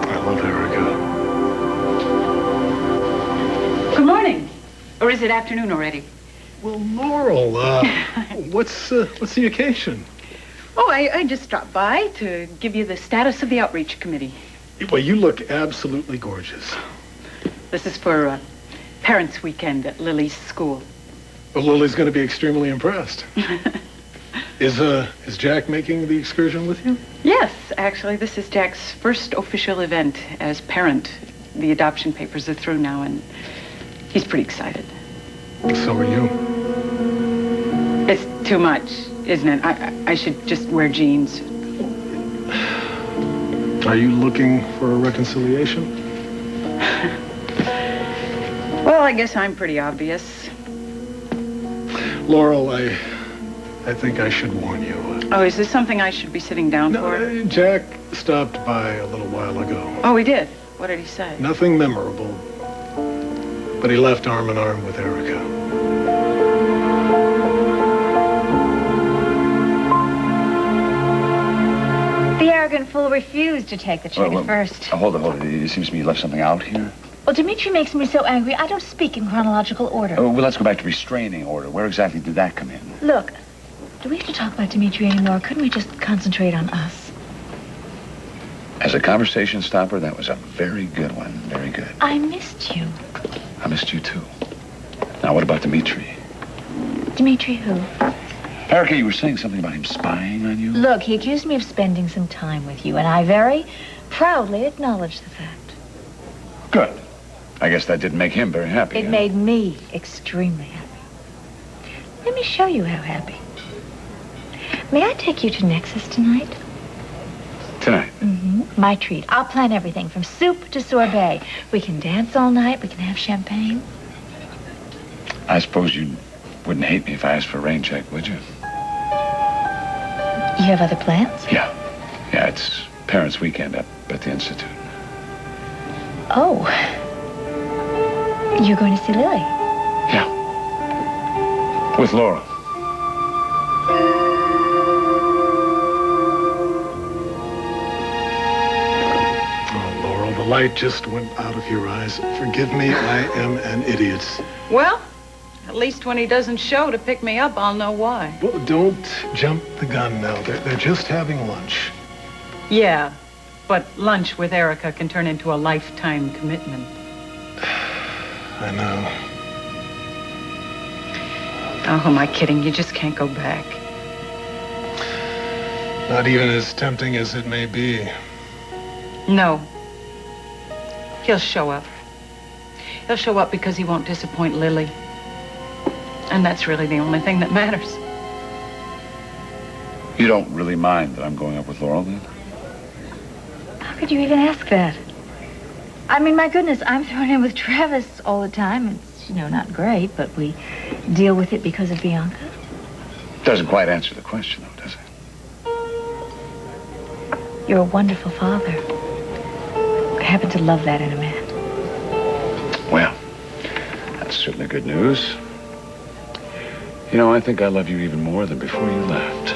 I love Erica. Good morning. Or is it afternoon already? Well, Laurel, what's the occasion? Oh, I just stopped by to give you the status of the outreach committee. Well, you look absolutely gorgeous. This is for Parents' Weekend at Lily's school. Well, Lily's going to be extremely impressed. Is Jack making the excursion with you? Yes, actually, this is Jack's first official event as parent. The adoption papers are through now, and he's pretty excited. So are you. It's too much, isn't it? I should just wear jeans. Are you looking for a reconciliation? Well, I guess I'm pretty obvious. Laurel, I think I should warn you. Oh, is this something I should be sitting down for? Jack stopped by a little while ago. Oh, he did? What did he say? Nothing memorable. But he left arm in arm with Erica. The arrogant fool refused to take the trick at first. Hold it. It seems to me you left something out here. Well, Dimitri makes me so angry, I don't speak in chronological order. Oh, well, let's go back to restraining order. Where exactly did that come in? Look, do we have to talk about Dimitri anymore? Couldn't we just concentrate on us? As a conversation stopper, that was a very good one. Very good. I missed you. I missed you, too. Now, what about Dimitri? Dimitri who? Erica, you were saying something about him spying on you? Look, he accused me of spending some time with you, and I very proudly acknowledge the fact. Good. I guess that didn't make him very happy. It made me extremely happy. Let me show you how happy. May I take you to Nexus tonight? Tonight? Mm-hmm. My treat. I'll plan everything from soup to sorbet. We can dance all night. We can have champagne. I suppose you wouldn't hate me if I asked for a rain check, would you? You have other plans? Yeah, it's Parents' Weekend up at the Institute. Oh. You're going to see Lily? Yeah. With Laura. Oh, Laurel, the light just went out of your eyes. Forgive me, I am an idiot. Well, at least when he doesn't show to pick me up, I'll know why. Well, don't jump the gun now. They're just having lunch. Yeah, but lunch with Erica can turn into a lifetime commitment. I know. Oh, who am I kidding? You just can't go back. Not even as tempting as it may be. No. He'll show up. He'll show up because he won't disappoint Lily. And that's really the only thing that matters. You don't really mind that I'm going up with Laurel, then? How could you even ask that? I mean, my goodness, I'm thrown in with Travis all the time. It's, not great, but we deal with it because of Bianca. Doesn't quite answer the question, though, does it? You're a wonderful father. I happen to love that in a man. Well, that's certainly good news. You know, I think I love you even more than before you left.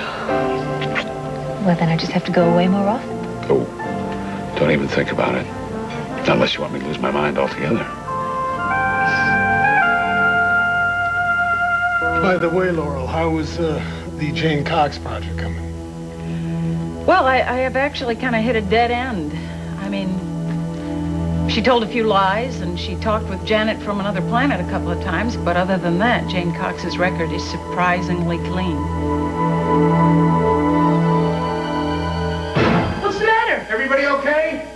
Well, then I just have to go away more often. Oh, don't even think about it. Not unless you want me to lose my mind altogether. By the way, Laurel, how was the Jane Cox project coming? Well, I have actually kind of hit a dead end. I mean, she told a few lies, and she talked with Janet from another planet a couple of times, but other than that, Jane Cox's record is surprisingly clean. What's the matter? Everybody okay?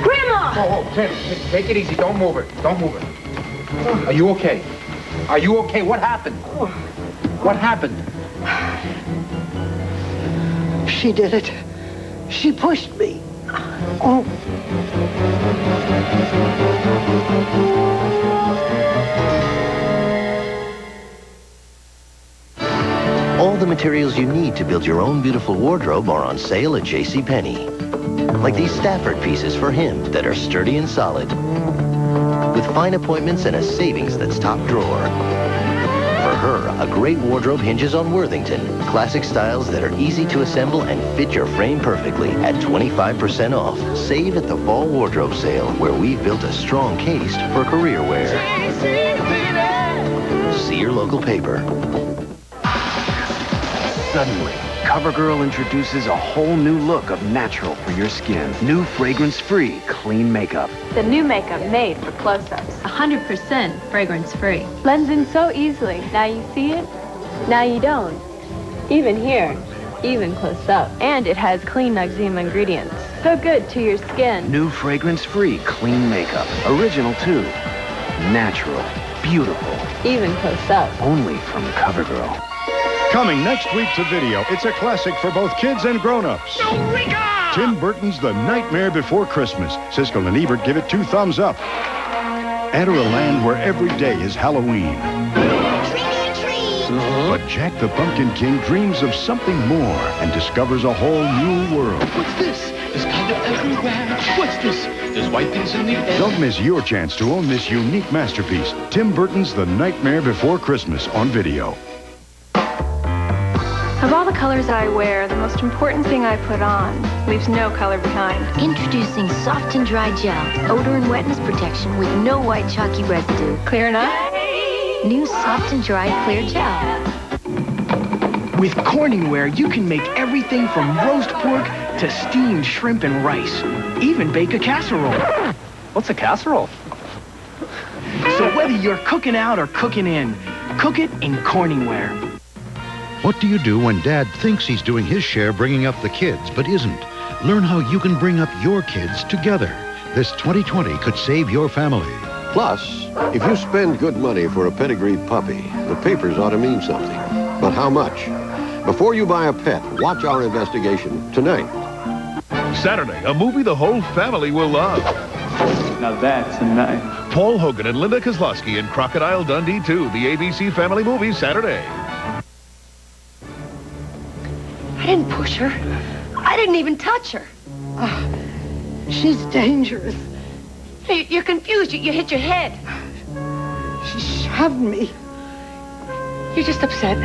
Grandma! Oh, take it easy. Don't move it. Don't move it. Are you okay? Are you okay? What happened? What happened? She did it. She pushed me. Oh. All the materials you need to build your own beautiful wardrobe are on sale at JCPenney. Like these Stafford pieces for him that are sturdy and solid, with fine appointments and a savings that's top drawer. For her, a great wardrobe hinges on Worthington. Classic styles that are easy to assemble and fit your frame perfectly at 25% off. Save at the Fall Wardrobe Sale, where we've built a strong case for career wear. See your local paper. Suddenly, CoverGirl introduces a whole new look of natural for your skin. New fragrance-free, clean makeup. The new makeup made for close-ups. 100% fragrance-free. Blends in so easily. Now you see it, now you don't. Even here, even close up. And it has clean Noxzema ingredients. So good to your skin. New fragrance-free, clean makeup. Original, too. Natural. Beautiful. Even close up. Only from CoverGirl. Coming next week to video, it's a classic for both kids and grown-ups. Tim Burton's The Nightmare Before Christmas. Siskel and Ebert give it 2 thumbs up. Enter a land where every day is Halloween. But Jack the Pumpkin King dreams of something more and discovers a whole new world. What's this? There's powder everywhere. What's this? There's white things in the air. Don't miss your chance to own this unique masterpiece. Tim Burton's The Nightmare Before Christmas on video. Of all the colors I wear, the most important thing I put on leaves no color behind. Introducing Soft and Dry Gel. Odor and wetness protection with no white chalky residue. Clear enough? New Soft and Dry Clear Gel. With Corningware, you can make everything from roast pork to steamed shrimp and rice. Even bake a casserole. What's a casserole? So whether you're cooking out or cooking in, cook it in Corningware. What do you do when Dad thinks he's doing his share bringing up the kids, but isn't? Learn how you can bring up your kids together. This 2020 could save your family. Plus, if you spend good money for a pedigreed puppy, the papers ought to mean something. But how much? Before you buy a pet, watch our investigation tonight. Saturday, a movie the whole family will love. Now that's a night. Paul Hogan and Linda Kozlowski in Crocodile Dundee 2, the ABC family movie, Saturday. I didn't push her. I didn't even touch her. She's dangerous. You're confused. You hit your head. She shoved me. You're just upset.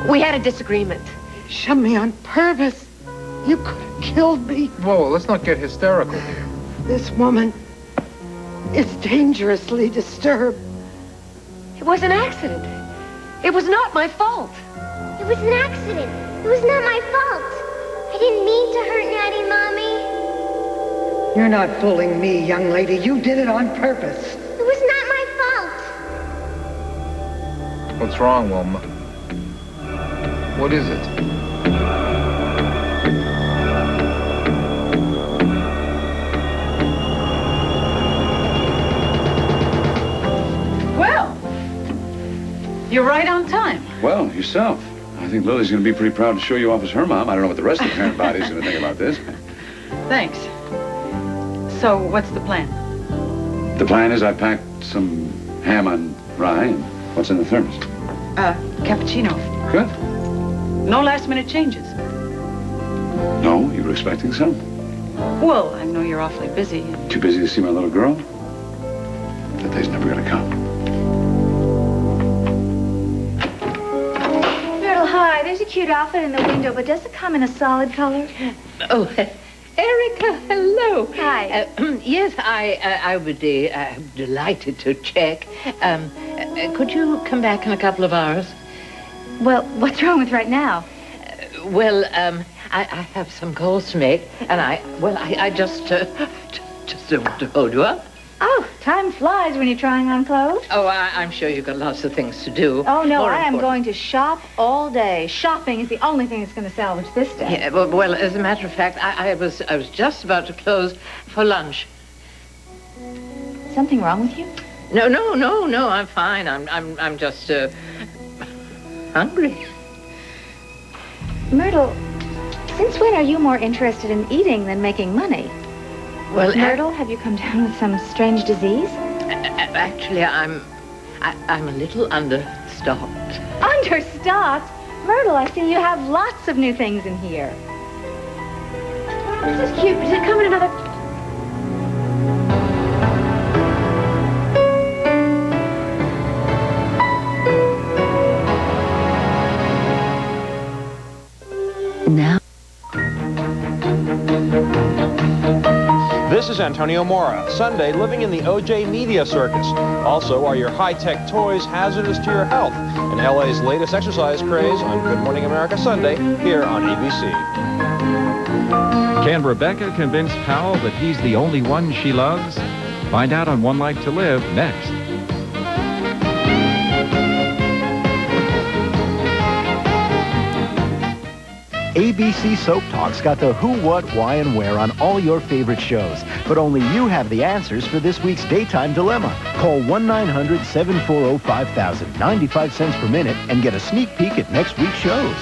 We had a disagreement. Shoved me on purpose. You could have killed me. Whoa, let's not get hysterical here. This woman is dangerously disturbed. It was an accident. It was not my fault. It was an accident. It was not my fault. I didn't mean to hurt Natty, Mommy. You're not fooling me, young lady. You did it on purpose. It was not my fault. What's wrong, Wilma? What is it? Well, you're right on time. Well, yourself. I think Lily's going to be pretty proud to show you off as her mom. I don't know what the rest of the parent body's going to think about this. Thanks. So, what's the plan? The plan is I packed some ham on rye, and what's in the thermos? Cappuccino. Good. No last-minute changes. No, you were expecting some? Well, I know you're awfully busy. Too busy to see my little girl? That day's never going to come. there's a cute outfit in the window, but does it come in a solid color? Oh, Erica, hello. Hi. Yes, I would be delighted to check. Could you come back in a couple of hours? Well, what's wrong with right now? Well, I have some calls to make, and I just don't want to hold you up. Oh, time flies when you're trying on clothes. Oh, I'm sure you've got lots of things to do. Oh, no, More I am important. going to shop all day. Shopping is the only thing that's going to salvage this day. Yeah, well, as a matter of fact, I was just about to close for lunch. Something wrong with you? No, I'm fine. I'm just hungry. Myrtle, since when are you more interested in eating than making money? Well, Myrtle, have you come down with some strange disease? Actually, I'm a little understocked. Understocked? Myrtle, I see you have lots of new things in here. This is cute. Does it come in another... Now. This is Antonio Mora, Sunday living in the OJ Media Circus. Also, are your high-tech toys hazardous to your health? And LA's latest exercise craze on Good Morning America Sunday here on ABC. Can Rebecca convince Powell that he's the only one she loves? Find out on One Life to Live next. ABC Soap Talk's got the who, what, why, and where on all your favorite shows. But only you have the answers for this week's daytime dilemma. Call 1-900-740-5000, 95 cents per minute, and get a sneak peek at next week's shows.